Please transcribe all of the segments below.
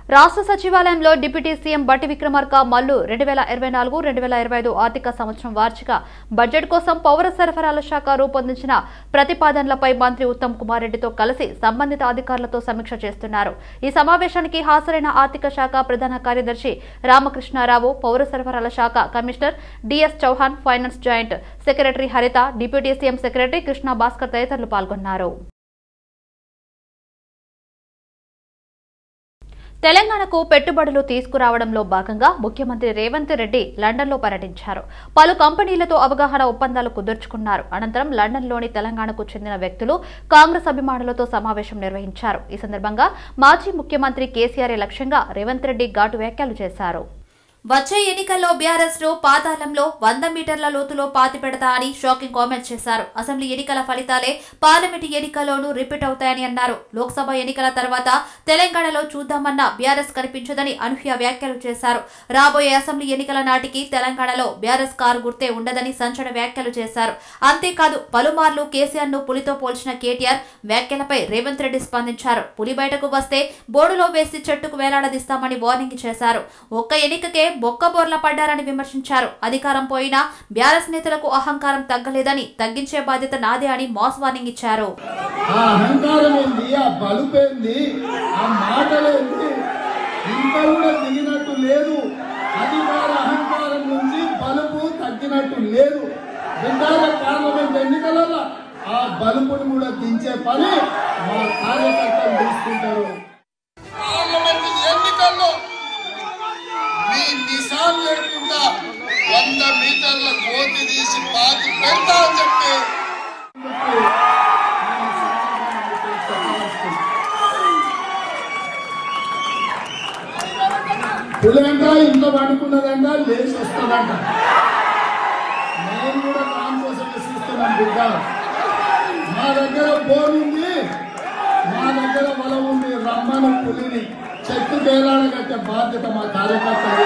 రాష్ట్ర సచివాలయంలో deputy CM బట్టి విక్రమార్క మల్లు 2024-2025 ఆర్థిక సంవత్సరం వార్షిక బడ్జెట్ కోసం పౌర సరఫరాల శాఖ రూపొందించిన ప్రతిపాదనలపై మంత్రి ఉత్తమ్ కుమార్ రెడ్డితో కలిసి సంబంధిత అధికారులతో సమీక్ష చేస్తున్నారు. ఈ సమావేశానికి హాజరైన ఆర్థిక శాఖ ప్రధాన కార్యదర్శి రామకృష్ణారావు, పౌర సరఫరాల శాఖ commissioner DS Chauhan, finance joint secretary Haritha, deputy CM secretary Krishna Bhaskar తదితరులు పాల్గొన్నారు. తెలంగాణకు పెట్టుబడులు తీసుకురావడంలో భాగంగా ముఖ్యమంత్రి రేవంత్ రెడ్డి లండన్లో పర్యటించారు. పలు కంపెనీలతో అవగాహన ఒప్పందాలు కుదుర్చుకున్నారు. అనంతరం లండన్లోని తెలంగాణకు చెందిన వ్యక్తులు, కాంగ్రెస్ అభిమానులతో సమావేశం నిర్వహించారు. ఈ సందర్భంగా మాజీ ముఖ్యమంత్రి కేసీఆర్ లక్ష్యంగా రేవంత్ రెడ్డి ఘాటు వ్యాఖ్యలు చేశారు. వచ్చే ఎన్నికల్లో బీఆర్ఎస్ ను పాతాళంలో 100 మీటర్ల లోతులో పాతిపెడతా అని షాకింగ్ కామెంట్స్ చేశారు. అసెంబ్లీ ఎన్నికల ఫలితాలే పార్లమెంటు ఎన్నికల్లోనూ రిపీట్ అవుతాయని అన్నారు. లోక్సభ ఎన్నికల తర్వాత తెలంగాణలో చూద్దామన్న బీఆర్ఎస్ కనిపించదని అనూహ్య వ్యాఖ్యలు చేశారు. రాబోయే అసెంబ్లీ ఎన్నికల నాటికి తెలంగాణలో బీఆర్ఎస్ కారు గుర్తే ఉండదని సంచలన వ్యాఖ్యలు చేశారు. అంతేకాదు పలుమార్లు కేసీఆర్ ను పులితో పోల్చిన కేటీఆర్ వ్యాఖ్యలపై రేవంత్ రెడ్డి స్పందించారు. పులి బయటకు వస్తే బోర్డులో వేసి చెట్టుకు వేలాడదీస్తామని వార్నింగ్ చేశారు. ఒక్క ఎన్నికకే బొక్కబోర్ల పడ్డారని విమర్శించారు. అధికారం పోయినా బీఆర్ఎస్ నేతలకు అహంకారం తగ్గలేదని, తగ్గించే బాధ్యత నాదే అని మాస్ వార్నింగ్ ఇచ్చారు. నిజాం లేకుండా 100 మీటర్ల కోతి తీసి పాతి పెడతా అని చెప్పి పులంగా ఇంట్లో పడుకున్నదంట, లేచి వస్తుందంట. నేను కూడా దాని కోసం చూస్తున్నాను. బిడ్డ, మా దగ్గర బోర్ ఉంది, మా దగ్గర వల ఉంది, రమ్మను పులిని చెట్టు వేలాడగట్టే బాధ్యత మా కార్యకర్తలు.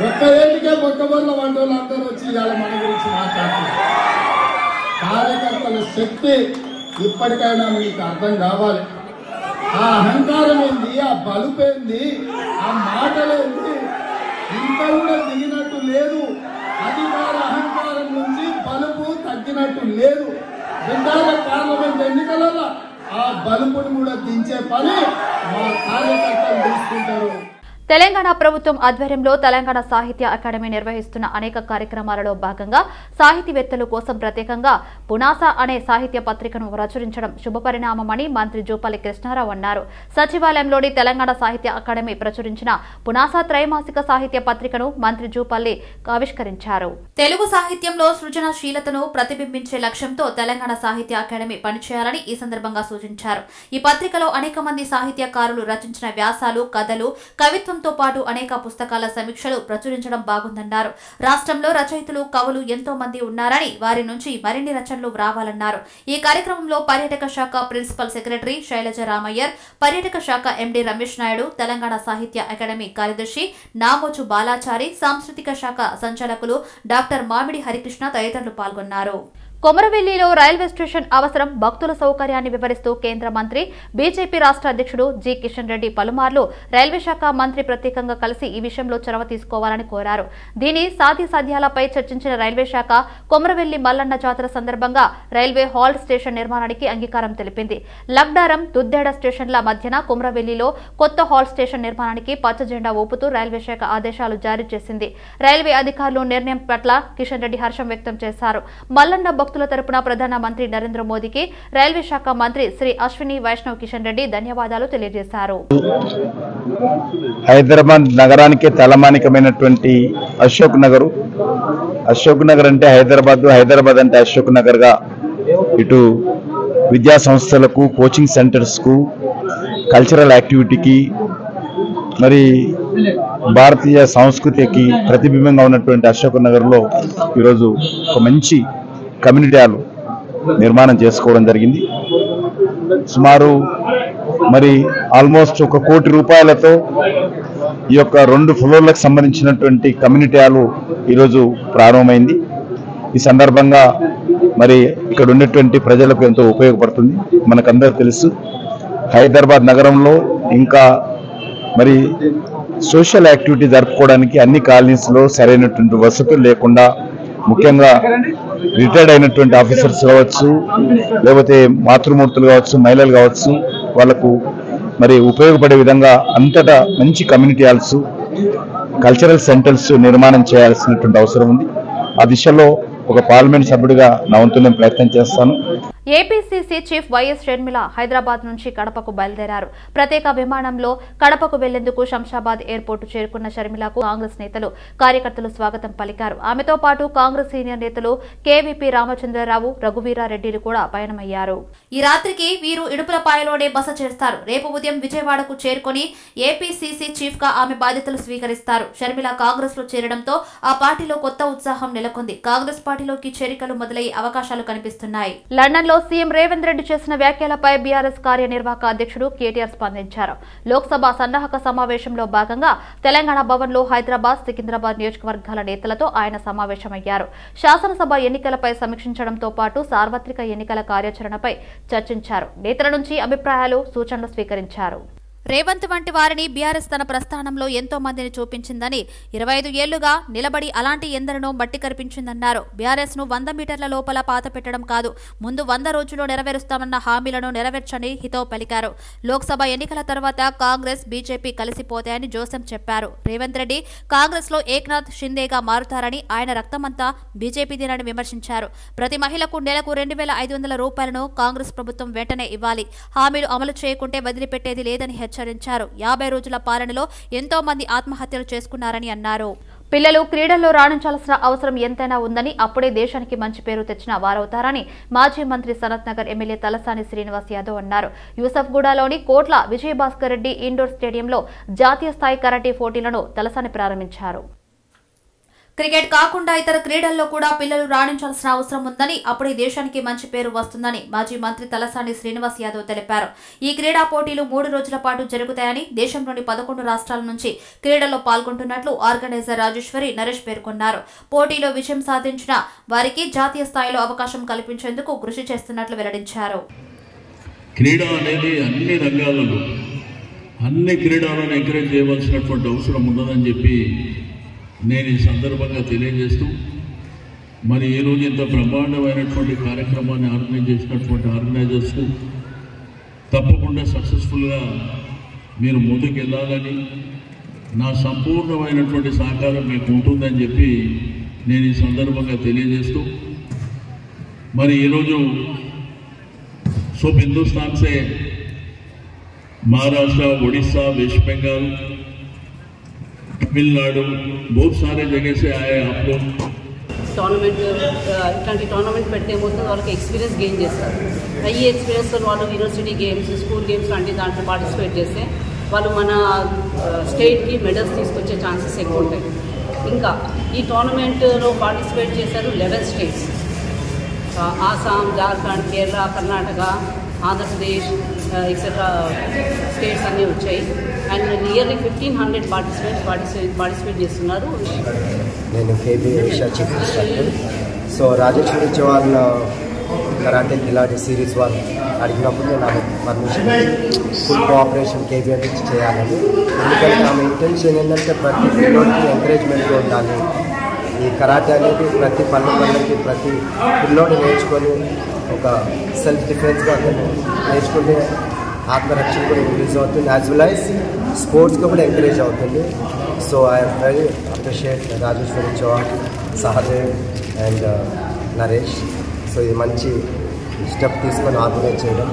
ఒక్క ఏళ్ళకే బొక్కబొల్ల వంటలు అందరూ వచ్చి ఇవాళ మన గురించి మాట్లాడుతున్నారు. కార్యకర్తల శక్తి ఇప్పటికైనా మీకు అర్థం కావాలి. ఆ అహంకారం ఏంది, ఆ బలుపేంది, ఆ మాటలేంది, ఇంత కూడా దిగినట్టు లేదు. అధికార అహంకారం నుంచి బలుపు తగ్గినట్టు లేదు. పార్లమెంట్ ఎన్నికలలో ఆ బలుపుని కూడా దించే పని మా కార్యకర్తలు తీసుకుంటారు. తెలంగాణ ప్రభుత్వం ఆధ్వర్యంలో తెలంగాణ సాహిత్య అకాడమీ నిర్వహిస్తున్న అనేక కార్యక్రమాలలో భాగంగా సాహితీవేత్తల కోసం ప్రత్యేకంగా పునాస అనే సాహిత్య పత్రికను ప్రచురించడం శుభపరిణామమని మంత్రి జూపల్లి కృష్ణారావు అన్నారు. సచివాలయంలోని తెలంగాణ సాహిత్య అకాడమీ ప్రచురించిన పునాస త్రైమాసిక సాహిత్య పత్రికను మంత్రి జూపల్లి ఆవిష్కరించారు. తెలుగు సాహిత్యంలో సృజనశీలతను ప్రతిబింబించే లక్ష్యంతో తెలంగాణ సాహిత్య అకాడమీ పనిచేయాలని ఈ సందర్భంగా సూచించారు. ఈ పత్రికలో అనేక మంది సాహిత్యకారులు రచించిన వ్యాసాలు, కథలు, కవిత్వం తో పాటు అనేక పుస్తకాల సమీక్షలు ప్రచురించడం బాగుందన్నారు. రాష్ట్రంలో రచయితలు, కవులు ఎంతో మంది ఉన్నారని, వారి నుంచి మరిన్ని రచనలు రావాలన్నారు. ఈ కార్యక్రమంలో పర్యాటక శాఖ ప్రిన్సిపల్ సెక్రటరీ శైలజ రామయ్యర్, పర్యాటక శాఖ ఎండి రమేష్ నాయుడు, తెలంగాణ సాహిత్య అకాడమీ కార్యదర్శి నామోజు బాలాచారి, సాంస్కృతిక శాఖ సంచాలకులు డాక్టర్ మామిడి హరికృష్ణ తదితరులు పాల్గొన్నారు. కొమరవెల్లిలో రైల్వే స్టేషన్ అవసరం, భక్తుల సౌకర్యాన్ని వివరిస్తూ కేంద్ర మంత్రి, బీజేపీ రాష్ట్ర అధ్యక్షుడు జి కిషన్ రెడ్డి పలుమార్లు రైల్వే శాఖ మంత్రి ప్రత్యేకంగా కలిసి ఈ విషయంలో చొరవ తీసుకోవాలని కోరారు. దీని సాధ్యాలపై చర్చించిన రైల్వే శాఖ కొమరవెల్లి మల్లన్న జాతర సందర్భంగా రైల్వే హాల్ట్ స్టేషన్ నిర్మాణానికి అంగీకారం తెలిపింది. లగ్డారం, దుద్దేడ స్టేషన్ల మధ్యన కొమరవెల్లిలో కొత్త హాల్ట్ స్టేషన్ నిర్మాణానికి పచ్చ జెండా ఊపుతూ రైల్వే శాఖ ఆదేశాలు జారీ చేసింది. రైల్వే అధికారులు నిర్ణయం పట్ల కిషన్ రెడ్డి హర్షం వ్యక్తం చేశారు. మల్లన్న భక్తుల తరపున ప్రధానమంత్రి నరేంద్ర మోదీకి రైల్వే శాఖ మంత్రి శ్రీ అశ్విని వైష్ణవ్ కిషన్ రెడ్డి ధన్యవాదాలు తెలియజేశారు. హైదరాబాద్ నగరానికి తలమానికమైనటువంటి అశోక్ నగర్ అంటే హైదరాబాద్, హైదరాబాద్ అంటే అశోక్ నగర్ గా ఇటు విద్యా సంస్థలకు, కోచింగ్ సెంటర్స్ కు, కల్చరల్ యాక్టివిటీకి, మరి భారతీయ సంస్కృతికి ప్రతిబింబంగా ఉన్నటువంటి అశోక్ నగర్ లో ఈరోజు ఒక మంచి కమ్యూనిటీ హాల్ నిర్మాణం చేసుకోవడం జరిగింది. సుమారు మరి ఆల్మోస్ట్ 1 కోటి రూపాయలతో ఈ యొక్క 2 ఫ్లోర్లకు సంబంధించినటువంటి కమ్యూనిటీ హాల్ ఈరోజు ప్రారంభమైంది. ఈ సందర్భంగా మరి ఇక్కడ ఉన్నటువంటి ప్రజలకు ఎంతో ఉపయోగపడుతుంది. మనకందరూ తెలుసు హైదరాబాద్ నగరంలో ఇంకా మరి సోషల్ యాక్టివిటీ జరుపుకోవడానికి అన్ని కాలనీస్లో సరైనటువంటి వసతులు లేకుండా, ముఖ్యంగా రిటైర్డ్ అయినటువంటి ఆఫీసర్స్ కావచ్చు, లేకపోతే మాతృమూర్తులు కావచ్చు, మహిళలు కావచ్చు, వాళ్లకు మరి ఉపయోగపడే విధంగా అంతటా మంచి కమ్యూనిటీ హాల్స్, కల్చరల్ సెంటర్స్ నిర్మాణం చేయాల్సినటువంటి అవసరం ఉంది. ఆ దిశలో ఒక పార్లమెంట్ సభ్యుడిగా నా వంతు నేను ప్రయత్నం చేస్తాను. APCC chief YS Sharmila Hyderabad నుంచి కడపకు బయలుదేరారు. ప్రత్యేక విమానంలో కడపకు వెళ్లేందుకు శంషాబాద్ ఎయిర్పోర్టు చేరుకున్న షర్మిలకు కాంగ్రెస్ నేతలు, కార్యకర్తలు స్వాగతం పలికారు. ఆమెతో పాటు కాంగ్రెస్ సీనియర్ నేతలు కేవీపీ రామచంద్రరావు, రఘువీరారెడ్డిలు కూడా పయనమయ్యారు. ఈ రాత్రికి వీరు ఇడుపులపాయలోనే బస చేస్తారు. రేపు ఉదయం విజయవాడకు చేరుకుని ఏపీసీసీ చీఫ్ గా ఆమె బాధ్యతలు స్వీకరిస్తారు. షర్మిల కాంగ్రెస్ లో చేరడంతో ఆ పార్టీలో కొత్త ఉత్సాహం నెలకొంది. కాంగ్రెస్ పార్టీలోకి చేరికలు మొదలయ్యే అవకాశాలు కనిపిస్తున్నాయి. లండన్ లో సీఎం రేవంత్ రెడ్డి చేసిన వ్యాఖ్యలపై బీఆర్ఎస్ కార్యనిర్వాహక అధ్యక్షుడు కేటీఆర్ స్పందించారు. లోక్సభ సన్నాహక సమావేశంలో భాగంగా తెలంగాణ భవన్ లో హైదరాబాద్, సికింద్రాబాద్ నియోజకవర్గాల నేతలతో ఆయన సమావేశమయ్యారు. శాసనసభ ఎన్నికలపై సమీక్షించడంతో పాటు సార్వత్రిక ఎన్నికల కార్యాచరణపై చర్చించారు. నేతల నుంచి అభిప్రాయాలు, సూచనలు స్వీకరించారు. రేవంత్ వంటి వారిని బీఆర్ఎస్ తన ప్రస్థానంలో ఎంతో మందిని చూపించిందని, 25 ఏళ్లుగా నిలబడి అలాంటి ఎందరినో మట్టి కరిపించిందన్నారు. బీఆర్ఎస్ ను 100 మీటర్ల లోపల పాత పెట్టడం కాదు, ముందు 100 రోజుల్లో నెరవేరుస్తామన్న హామీలను నెరవేర్చని హితవు పలికారు. లోక్సభ ఎన్నికల తర్వాత కాంగ్రెస్, బీజేపీ కలిసిపోతాయని జోసెఫ్ చెప్పారు. రేవంత్ రెడ్డి కాంగ్రెస్ లో ఏక్నాథ్ షిందేగా మారుతారని, ఆయన రక్తమంతా బీజేపీదేనని విమర్శించారు. ప్రతి మహిళకు నెలకు 2500 రూపాయలను కాంగ్రెస్ ప్రభుత్వం వెంటనే ఇవ్వాలి, హామీలు అమలు చేయకుంటే వదిలిపెట్టేది లేదని హెచ్చరించారు. 50 రోజుల పాలనలో ఎంతో మంది ఆత్మహత్యలు చేసుకున్నారని అన్నారు. పిల్లలు క్రీడల్లో రాణించాల్సిన అవసరం ఎంతైనా ఉందని, అప్పుడే దేశానికి మంచి పేరు తెచ్చిన వారవుతారని మాజీ మంత్రి సనత్ నగర్ ఎమ్మెల్యే తలసాని శ్రీనివాస్ యాదవ్ అన్నారు. యూసఫ్గూడలోని కోట్ల విజయభాస్కర్ రెడ్డి ఇండోర్ స్టేడియంలో జాతీయ స్థాయి కరాటే పోటీలను తలసాని ప్రారంభించారు. క్రికెట్ కాకుండా ఇతర క్రీడల్లో కూడా పిల్లలు రాణించాల్సిన అవసరం ఉందని, అప్పుడే దేశానికి మంచి పేరు వస్తుందని మాజీ మంత్రి తలసాని శ్రీనివాస్ యాదవ్ తెలిపారు. ఈ క్రీడా పోటీలు 3 రోజుల పాటు జరుగుతాయని, దేశంలోని 11 రాష్ట్రాల నుంచి క్రీడల్లో పాల్గొంటున్నట్లు ఆర్గనైజర్ రాజేశ్వరి నరేష్ పేర్కొన్నారు. పోటీలో విజయం సాధించిన వారికి జాతీయ స్థాయిలో అవకాశం కల్పించేందుకు కృషి చేస్తున్నట్లు వెల్లడించారు. క్రీడ అనేది అన్ని రంగాలలో, అన్ని క్రీడలను ఎంకరేజ్ చేయవలసినటువంటి అవసరం ఉన్నదని చెప్పి నేను ఈ సందర్భంగా తెలియజేస్తూ, మరి ఈరోజు ఇంత బ్రహ్మాండమైనటువంటి కార్యక్రమాన్ని ఆర్గనైజ్ చేసినటువంటి ఆర్గనైజర్స్కు తప్పకుండా సక్సెస్ఫుల్గా మీరు ముందుకు వెళ్ళాలని, నా సంపూర్ణమైనటువంటి సహకారం మీకు ఉంటుందని చెప్పి నేను ఈ సందర్భంగా తెలియజేస్తూ, మరి ఈరోజు सब हिंदुस्तान से महाराष्ट्र, उड़ीसा, वेस्ट बंगाल, तमिलनाडु, बहुत सारे जगह से आए आप लोग. टूर्नामेंट इलांटी टूर्नामेंट पेड़ते वाली एक्सपीरियंस गेन ఈ ఎక్స్పీరియన్స్ వాళ్ళు యూనివర్సిటీ గేమ్స్, స్కూల్ గేమ్స్ లాంటి దాంట్లో పార్టిసిపేట్ చేస్తే వాళ్ళు మన స్టేట్కి మెడల్స్ తీసుకొచ్చే ఛాన్సెస్ ఎక్కువ ఉంటాయి. ఇంకా ఈ టోర్నమెంట్లో పార్టిసిపేట్ చేశారు 11 states, Assam, Jharkhand, Kerala, Karnataka, Andhra Pradesh etcetera states అన్నీ వచ్చాయి. అండ్ నియర్లీ 1500 పార్టిసిపేట్ చేస్తున్నారు. నేను KB Asia chief instructor. So Rajeshwari Chauhan karate Khiladi series వాళ్ళు అడిగినప్పుడు నాకు పర్మిషన్ ఫుల్ కోఆపరేషన్ కేబీఎన్ చేయాలని. ఎందుకంటే ఆమె ఇంటెన్షన్ ఏంటంటే ప్రతి పిల్లోడికి ఎంకరేజ్మెంట్గా ఉండాలి. ఈ కరాటే అనేది ప్రతి పల్లెకి ప్రతి పిల్లోడు నేర్చుకొని ఒక సెల్ఫ్ డిఫెన్స్గా అతను నేర్చుకుంటే ఆత్మరక్షణ కూడా ఇంక్రీజ్ అవుతుంది, యాజ్ వెల్ యాజ్ స్పోర్ట్స్గా కూడా ఎంకరేజ్ అవుతుంది. So I'm very appreciate Rajeshwari Chauhan, Sahadev and Naresh. So ఇది మంచి స్టెప్ తీసుకొని ఆర్గనైజ్ చేయడం.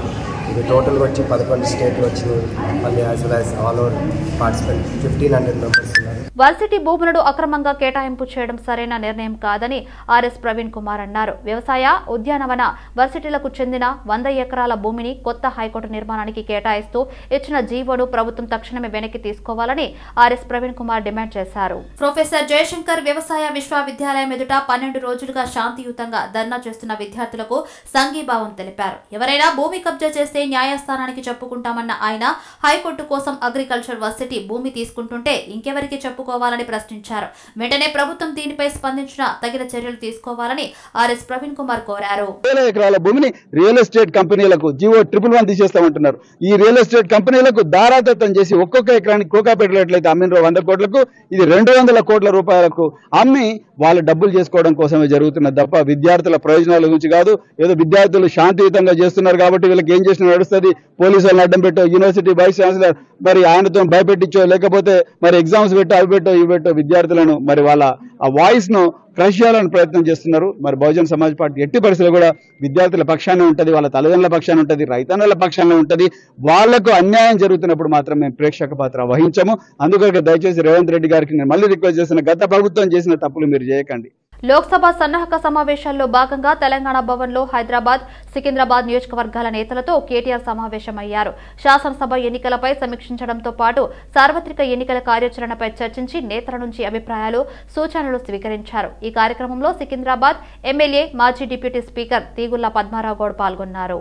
ఇది టోటల్గా వచ్చి 11 స్టేట్లు వచ్చినాయి. మళ్ళీ as well as all over participant 1500 members ఉన్నారు. వర్సిటీ భూములను అక్రమంగా కేటాయింపు చేయడం సరైన నిర్ణయం కాదని ఆర్ఎస్ ప్రవీణ్ కుమార్ అన్నారు. వ్యవసాయ, ఉద్యానవన వర్సిటీలకు చెందిన 100 ఎకరాల భూమిని కొత్త హైకోర్టు నిర్మాణానికి కేటాయిస్తూ ఇచ్చిన జీవోను ప్రభుత్వం తక్షణమే వెనక్కి తీసుకోవాలని ఆర్ఎస్ ప్రవీణ్ కుమార్ డిమాండ్ చేశారు. ప్రొఫెసర్ జయశంకర్ వ్యవసాయ విశ్వవిద్యాలయం ఎదుట 12 రోజులుగా శాంతియుతంగా ధర్నా చేస్తున్న విద్యార్థులకు సంఘీభావం తెలిపారు. ఎవరైనా భూమి కబ్జా చేస్తే న్యాయస్థానానికి చెప్పుకుంటామన్న ఆయన హైకోర్టు కోసం అగ్రికల్చర్ వర్సిటీ భూమి తీసుకుంటుంటే ఇంకెవరికి చెప్పు ఒప్పుకోవాలని ప్రశ్నించారు. వెంటనే ప్రభుత్వం దీనిపై స్పందించిన తగిన చర్యలు తీసుకోవాలని ఆర్ఎస్ ప్రవీణ్ కుమార్ కోరారు. ఎకరాల భూమిని రియల్ ఎస్టేట్ కంపెనీలకు జీవో 111 తీసేస్తామంటున్నారు. ఈ రియల్ ఎస్టేట్ కంపెనీలకు దారాదత్తం చేసి ఒక్కొక్క ఎకరానికి కోకాపెట్టినట్లయితే అమ్మిన 100 కోట్లకు ఇది 200 కోట్ల రూపాయలకు అమ్మి వాళ్ళు డబ్బులు చేసుకోవడం కోసమే జరుగుతున్నది తప్ప విద్యార్థుల ప్రయోజనాల గురించి కాదు. ఏదో విద్యార్థులు శాంతియుతంగా చేస్తున్నారు కాబట్టి వీళ్ళకి ఏం చేసినా నడుస్తుంది, పోలీసులను అడ్డం పెట్టో, యూనివర్సిటీ వైస్ ఛాన్సలర్ మరి ఆయనతో భయపెట్టించో, లేకపోతే మరి ఎగ్జామ్స్ పెట్టో, అవి పెట్టో ఇవి పెట్టో విద్యార్థులను మరి వాళ్ళ ఆ వాయిస్ ను క్రష్ చేయాలని ప్రయత్నం చేస్తున్నారు. మరి బహుజన్ సమాజ్ పార్టీ ఎట్టి పరిస్థితుల్లో కూడా విద్యార్థుల పక్షానే ఉంటది, వాళ్ళ తల్లిదండ్రుల పక్షాన ఉంటది, రైతన్నల పక్షాన ఉంటది. వాళ్లకు అన్యాయం జరుగుతున్నప్పుడు మాత్రం మేము ప్రేక్షక పాత్ర వహించము. అందుకని దయచేసి రేవంత్ రెడ్డి గారికి నేను మళ్ళీ రిక్వెస్ట్ చేస్తున్న, గత ప్రభుత్వం చేసిన తప్పులు మీరు చేయకండి. లోక్సభ సన్నాహక సమావేశాల్లో భాగంగా తెలంగాణ భవన్లో హైదరాబాద్, సికింద్రాబాద్ నియోజకవర్గాల నేతలతో కేటీఆర్ సమావేశమయ్యారు. శాసనసభ ఎన్నికలపై సమీక్షించడంతో పాటు సార్వత్రిక ఎన్నికల కార్యాచరణపై చర్చించి నేతల నుంచి అభిప్రాయాలు, సూచనలు స్వీకరించారు. ఈ కార్యక్రమంలో సికింద్రాబాద్ ఎమ్మెల్యే, మాజీ డిప్యూటీ స్పీకర్ తీగుళ్ల పద్మారావు గౌడ్ పాల్గొన్నారు.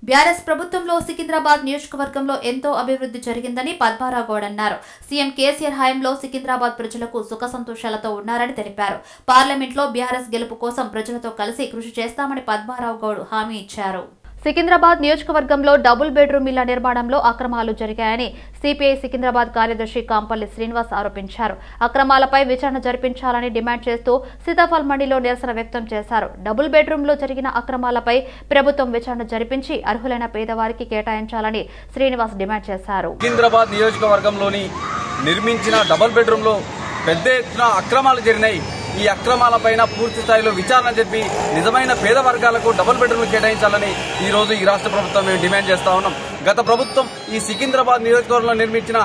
బీఆర్ఎస్ ప్రభుత్వంలో సికింద్రాబాద్ నియోజకవర్గంలో ఎంతో అభివృద్ధి జరిగిందని పద్మారావు గౌడ్ అన్నారు. సీఎం కేసీఆర్ హయాంలో సికింద్రాబాద్ ప్రజలకు సుఖ సంతోషాలతో ఉన్నారని తెలిపారు. పార్లమెంట్లో బీఆర్ఎస్ గెలుపు కోసం ప్రజలతో కలిసి కృషి చేస్తామని పద్మారావు గౌడ్ హామీ ఇచ్చారు. సికింద్రాబాద్ నియోజకవర్గంలో డబుల్ బెడ్రూమ్ ఇళ్ల నిర్మాణంలో అక్రమాలు జరిగాయని సిపిఐ సికింద్రాబాద్ కార్యదర్శి కాంపల్లి శ్రీనివాస్ ఆరోపించారు. అక్రమాలపై విచారణ జరిపించాలని డిమాండ్ చేస్తూ సీతాఫల్ మండిలో నిరసన వ్యక్తం చేశారు. డబుల్ బెడ్రూమ్ లో జరిగిన అక్రమాలపై ప్రభుత్వం విచారణ జరిపించి అర్హులైన పేదవారికి కేటాయించాలని శ్రీనివాస్ డిమాండ్ చేశారు. సికింద్రాబాద్ నియోజకవర్గంలోని నిర్మించిన డబుల్ బెడ్రూమ్ లో పెద్ద ఎత్తున అక్రమాలు జరిగినాయి. ఈ అక్రమాలపైన పూర్తి స్థాయిలో విచారణ జరిపి నిజమైన పేద వర్గాలకు డబుల్ బెడ్రూమ్లు కేటాయించాలని ఈ రోజు ఈ రాష్ట్ర ప్రభుత్వం మేము డిమాండ్ చేస్తా ఉన్నాం. గత ప్రభుత్వం ఈ సికింద్రాబాద్ నియోజకవర్గంలో నిర్మించిన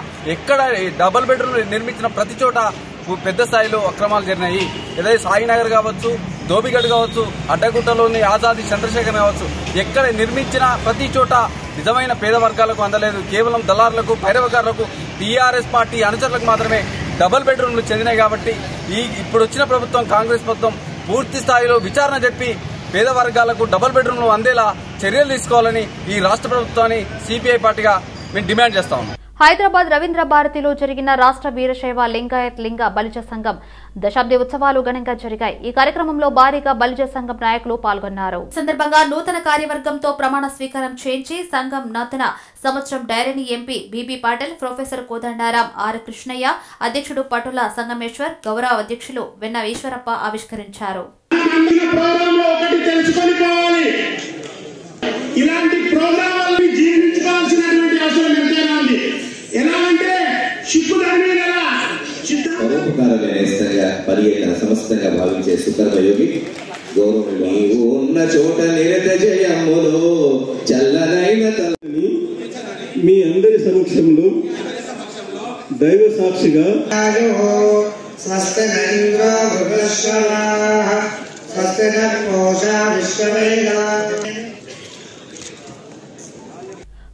డబుల్ బెడ్రూమ్ నిర్మించిన ప్రతి చోట పెద్ద స్థాయిలో అక్రమాలు జరిగినాయి. ఏదైతే సాయినగర్ కావచ్చు, దోబిగఢ్ కావచ్చు, అడ్డగుట్టలోని ఆజాదీ చంద్రశేఖర్ కావచ్చు, ఎక్కడ నిర్మించిన ప్రతి చోట నిజమైన పేద వర్గాలకు అందలేదు. కేవలం దళారులకు, పైరవకారులకు, టీఆర్ఎస్ పార్టీ అనుచరులకు మాత్రమే డబుల్ బెడ్రూమ్లు చెందినాయి. కాబట్టి ఇప్పుడు వచ్చిన ప్రభుత్వం, కాంగ్రెస్ ప్రభుత్వం పూర్తి స్థాయిలో విచారణ చెప్పి పేద వర్గాలకు డబుల్ బెడ్రూమ్లు అందేలా చర్యలు తీసుకోవాలని ఈ రాష్ట్ర ప్రభుత్వాన్ని సిపిఐ పార్టీగా మేము డిమాండ్ చేస్తా ఉన్నాం. హైదరాబాద్ రవీంద్ర భారతిలో జరిగిన రాష్ట్ర వీరశైవ లింగాయత్ లింగ బలిజ సంఘం దశాబ్ది ఉత్సవాలు ఘనంగా జరిగాయి. ఈ కార్యక్రమంలో భారీగా బలిజ సంఘం నాయకులు పాల్గొన్నారు. ఈ సందర్భంగా నూతన కార్యవర్గంతో ప్రమాణ స్వీకారం చేయించి సంఘం నూతన సంవత్సరం డైరీని MP BB Patil, professor Kodandaram, R Krishnaiah, అధ్యక్షుడు పటుల సంగమేశ్వర్, గౌరవ అధ్యక్షులు వెన్న ఈశ్వరప్ప ఆవిష్కరించారు. ఇలాంటి ప్రోగ్రామాలను జీవించుకోవాల్సినటువంటి అవసరం ఎంతైనా ఉంది. ఎలా అంటే పరోపకారమైన పర్యటన సమస్తంగా భావించే సుకర్మయోగి గౌరవం నీవు ఉన్న చోట నిరత జయములో చల్లనైన తలని మీ అందరి సమక్షంలో దైవ సాక్షిగా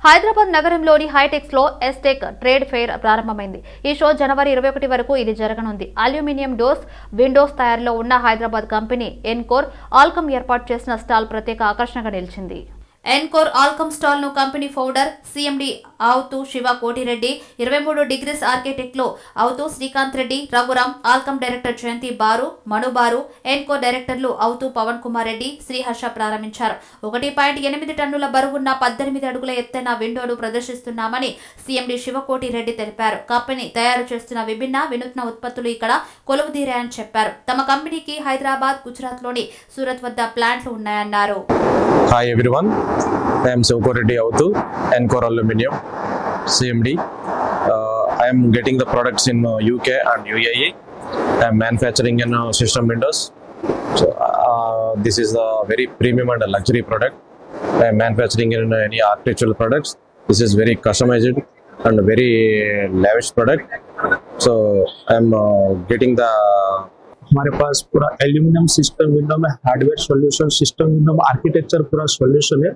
హైదరాబాద్ నగరంలోని హైటెక్స్ లో ఎస్టెక్ ట్రేడ్ ఫెయిర్ ప్రారంభమైంది. ఈ షో జనవరి 21 వరకు ఇది జరగనుంది. అల్యూమినియం డోర్స్, విండోస్ తయారీలో ఉన్న హైదరాబాద్ కంపెనీ ఎన్కోర్ ఆల్కమ్ ఏర్పాటు చేసిన స్టాల్ ప్రత్యేక ఆకర్షణగా నిలిచింది. ఎన్కోర్ ఆల్కమ్ స్టాల్ ను company founder CMD Avuthu Siva Kotireddy, 23 degrees architect లో Avuthu Srikanth Reddy, Raghuram, Alcom director Jayanthi Baru, Manu Baru, Encore డైరెక్టర్లు ఆవుతూ పవన్ కుమార్ రెడ్డి, శ్రీహర్ష ప్రారంభించారు. 1.8 టన్నుల బరువున్న 18 అడుగుల ఎత్తైన విండోను ప్రదర్శిస్తున్నామని సిఎండి శివకోటి రెడ్డి తెలిపారు. కంపెనీ తయారు చేస్తున్న వినూత్న ఉత్పత్తులు ఇక్కడ కొలువుదీరాయని చెప్పారు. తమ కంపెనీకి హైదరాబాద్, గుజరాత్ లోని సూరత్ వద్ద ప్లాంట్లు ఉన్నాయన్నారు. Hi everyone, I am Sivkoreddy Avuthu, Encore Aluminium, CMD. I am getting the products in UK and UAE. I am manufacturing in system windows. So this is a very premium and a luxury product. I am manufacturing in any architectural products. This is very customized and very lavish product. So I am getting the हमारे पास पूरा aluminium system window में hardware solution, system window में architecture पूरा solution है.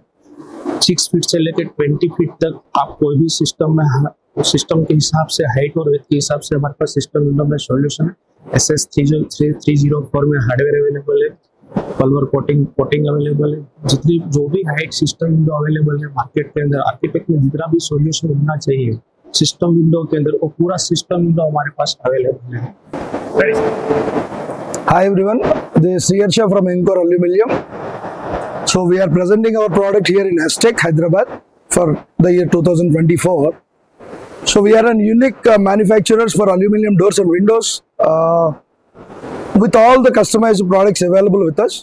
6 feet से लेकर 20 feet तक आप कोई भी सिस्टम के हिसाब से हाइट और वेट के हिसाब से हमारे पास सिस्टम विंडो में सॉल्यूशन है. SS304 में हार्डवेयर अवेलेबल है, पल्वर कोटिंग अवेलेबल है. जो भी हाइट सिस्टम विंडो अवेलेबल है मार्केट के अंदर, आर्किटेक्ट में जितना भी सॉल्यूशन होना चाहिए सिस्टम विंडो के अंदर वो पूरा सिस्टम विंडो हमारे पास अवेलेबल है। Hi everyone, this is Sriharsha from Encore Aluminium. So we are presenting our product here in Aztec, Hyderabad for the year 2024. So we are an unique manufacturers for aluminium doors and windows with all the customized products available with us.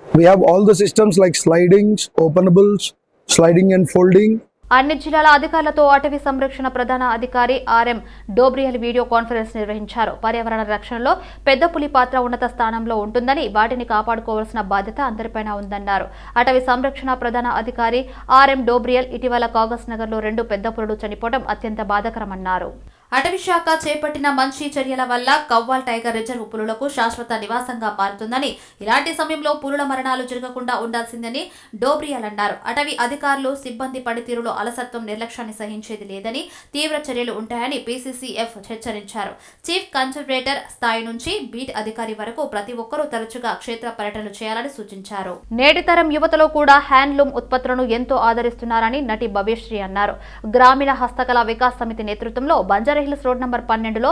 We have all the systems like slidings, openables, sliding and folding. అన్ని జిల్లాల అధికారులతో అటవీ సంరక్షణ ప్రధాన అధికారి RM Dobriyal video conference నిర్వహించారు. పర్యావరణ రక్షణలో పెద్ద పులి పాత్ర ఉన్నత స్థానంలో ఉంటుందని, వాటిని కాపాడుకోవాల్సిన బాధ్యత అందరిపైన ఉందన్నారు. అటవీ సంరక్షణ ప్రధాన అధికారి ఆర్ఎం డోబ్రియల్ ఇటీవల కాగజ్ నగర్ లో 2 పెద్ద పులులు చనిపోవడం అత్యంత బాధాకరమన్నారు. అటవీ శాఖ చేపట్టిన మంచి చర్యల వల్ల కవ్వాల్ టైగర్ రిజర్వ్ పులులకు శాశ్వత నివాసంగా మారుతుందని, ఇలాంటి సమయంలో పులుల మరణాలు జరగకుండా ఉండాల్సిందని డోబ్రియల్ అన్నారు. అటవీ అధికారులు సిబ్బంది పనితీరులో అలసత్వం, నిర్లక్ష్యాన్ని సహించేది లేదని, తీవ్ర చర్యలు ఉంటాయని పీసీసీఎఫ్ హెచ్చరించారు. చీఫ్ కన్సర్వేటర్ స్థాయి నుంచి బీట్ అధికారి వరకు ప్రతి ఒక్కరూ తరచుగా క్షేత్ర పర్యటనలు చేయాలని సూచించారు. నేటి తరం యువతలో కూడా హ్యాండ్లూమ్ ఉత్పత్తులను ఎంతో ఆదరిస్తున్నారని నటి భవ్యశ్రీ అన్నారు. గ్రామీణ హస్తకళా వికాస్ సమితి నేతృత్వంలో బంజారా హిల్స్ రోడ్ నంబర్ 12లో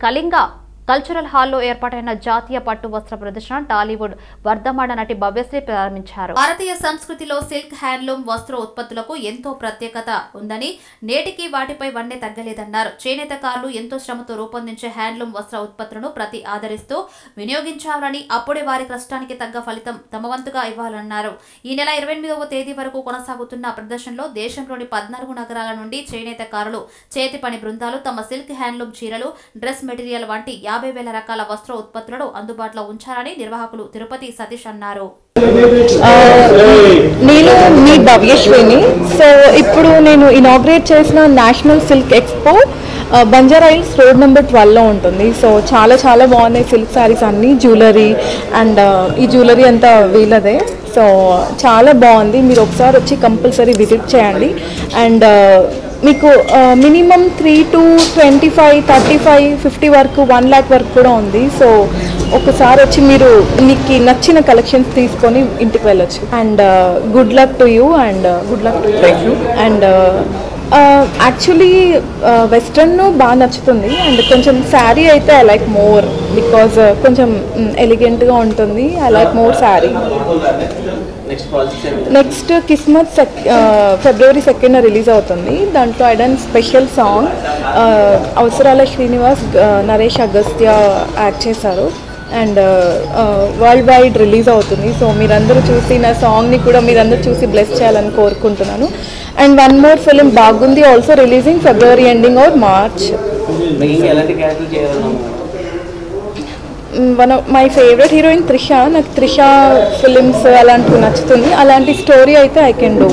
కళింగ కల్చరల్ హాల్లో ఏర్పాటైన జాతీయ పట్టు వస్త్ర ప్రదర్శన టాలీవుడ్ వర్ధమాన నటి భవ్యశ్రీ ప్రారంభించారు. భారతీయ సంస్కృతిలో సిల్క్, హ్యాండ్లూమ్ వస్త్ర ఉత్పత్తులకు ఎంతో ప్రత్యేకత ఉందని, నేటికి వాటిపై వన్నె తగ్గలేదన్నారు. చేనేతకారులు ఎంతో శ్రమతో రూపొందించే హ్యాండ్లూమ్ వస్త్ర ఉత్పత్తులను ప్రతి ఆదరిస్తూ వినియోగించాలని, అప్పుడే వారి కష్టానికి తగ్గ ఫలితం తమ వంతుగా ఇవ్వాలన్నారు. ఈ నెల 28వ తేదీ వరకు కొనసాగుతున్న ప్రదర్శనలో దేశంలోని 14 నగరాల నుండి చేనేతకారులు, చేతి పని బృందాలు తమ సిల్క్, హ్యాండ్లూమ్ చీరలు, డ్రెస్ మెటీరియల్ వంటి 50,000 రకాల వస్త్ర ఉత్పత్తులను అందుబాటులో ఉంచారని నిర్వాహకులు తిరుపతి సతీష్ అన్నారు. నేను మీ భవ్యశ్రీని. సో ఇప్పుడు నేను ఇనాగ్రేట్ చేసిన national silk expo Banjara hills road number 12లో ఉంటుంది. సో చాలా చాలా బాగున్నాయి సిల్క్ శారీస్ అన్నీ, జ్యువెలరీ అండ్ ఈ జ్యువెలరీ అంతా వీళ్ళదే. సో చాలా బాగుంది, మీరు ఒకసారి వచ్చి కంపల్సరీ విజిట్ చేయండి. అండ్ మీకు మినిమం 3 to 25, 35, 50 వరకు 1 lakh వరకు కూడా ఉంది. సో ఒకసారి వచ్చి మీరు మీకు నచ్చిన కలెక్షన్స్ తీసుకొని ఇంటికి వెళ్ళొచ్చు. And good luck to you and good luck to you. And actually western బాగా నచ్చుతుంది. అండ్ కొంచెం శారీ అయితే ఐ లైక్ మోర్ బికాజ్ కొంచెం ఎలిగెంట్గా ఉంటుంది. I like more sari. Next Kismat February 2న రిలీజ్ అవుతుంది. దాంట్లో ఐడన్ special song Avasarala Srinivas, Naresh Agastya act చేశారు. అండ్ వరల్డ్ వైడ్ రిలీజ్ అవుతుంది. సో మీరందరూ చూసి నా సాంగ్ని కూడా మీరందరూ చూసి బ్లెస్ చేయాలని కోరుకుంటున్నాను. అండ్ వన్ మోర్ ఫిలిం బాగుంది also releasing February ending or March. One of my favourite heroine Trisha. నాకు త్రిష ఫిలిమ్స్ అలాంటివి నచ్చుతుంది. అలాంటి స్టోరీ అయితే I can do.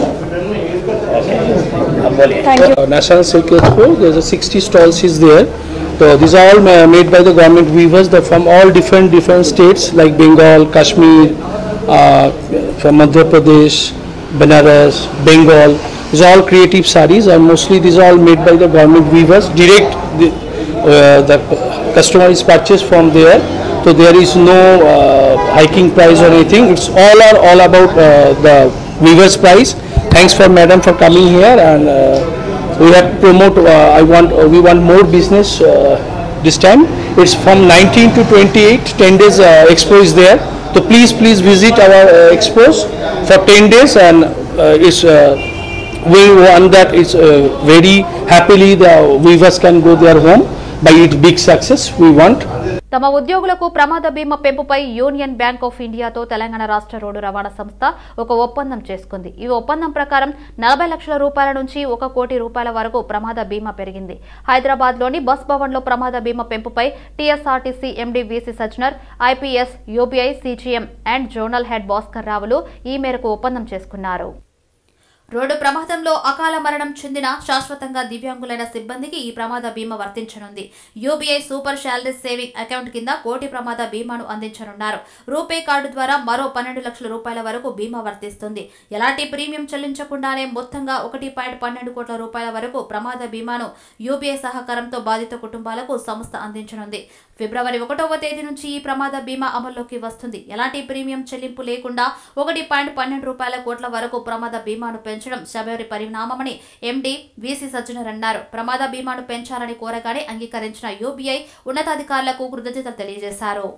Thank you. National Silk Expo, there's a 60 stalls is there. So these are all made by the government weavers from all different states like Bengal, Kashmir, from Madhya Pradesh, Banaras, Bengal. These are all creative sarees, and mostly these are all made by the government weavers. Direct the customer is purchased from there, so there is no hiking price or anything. It's all about the weavers price. Thanks for madam for coming here, and we have to promote. We want more business this time. It's from 19 to 28. 10 days expo is there. So please visit our expos for 10 days, and it's we want that it's very happily the weavers can go their home by its big success. We want. తమ ఉద్యోగులకు ప్రమాద బీమా పెంపుపై union bank of ఇండియాతో Telangana రాష్ట్ర road రవాణా సంస్థ ఒక ఒప్పందం చేసుకుంది. ఈ ఒప్పందం ప్రకారం 40 లక్షల రూపాయల నుంచి 1 కోటి రూపాయల వరకు ప్రమాద బీమా పెరిగింది. హైదరాబాద్ లోని బస్ భవన్ లో ప్రమాద బీమా పెంపుపై TSRTC MD VC Sajjanar, IPS, UBI, CGM and zonal head Bhaskar రావులు ఈ మేరకు ఒప్పందం చేసుకున్నారు. రోడ్డు ప్రమాదంలో అకాల మరణం చెందిన శాశ్వతంగా దివ్యాంగులైన సిబ్బందికి ఈ ప్రమాద బీమా వర్తించనుంది. UBI super salary saving account కింద 1 కోటి ప్రమాద బీమాను అందించనున్నారు. రూపే కార్డు ద్వారా మరో 12 లక్షల రూపాయల వరకు బీమా వర్తిస్తుంది. ఎలాంటి ప్రీమియం చెల్లించకుండానే మొత్తంగా 1.12 కోట్ల రూపాయల వరకు ప్రమాద బీమాను యూబీఐ సహకారంతో బాధిత కుటుంబాలకు సంస్థ అందించనుంది. ఫిబ్రవరి 1వ తేదీ నుంచి ఈ ప్రమాద బీమా అమల్లోకి వస్తుంది. ఎలాంటి ప్రీమియం చెల్లింపు లేకుండా 1.12 కోట్ల వరకు ప్రమాద బీమాను పెంచడం శుభ పరిణామమని ఎండీ వీసీ సజ్జనర్ అన్నారు. ప్రమాద బీమాను పెంచాలని కోరగానే అంగీకరించిన యూబీఐ ఉన్నతాధికారులకు కృతజ్ఞతలు తెలియజేశారు.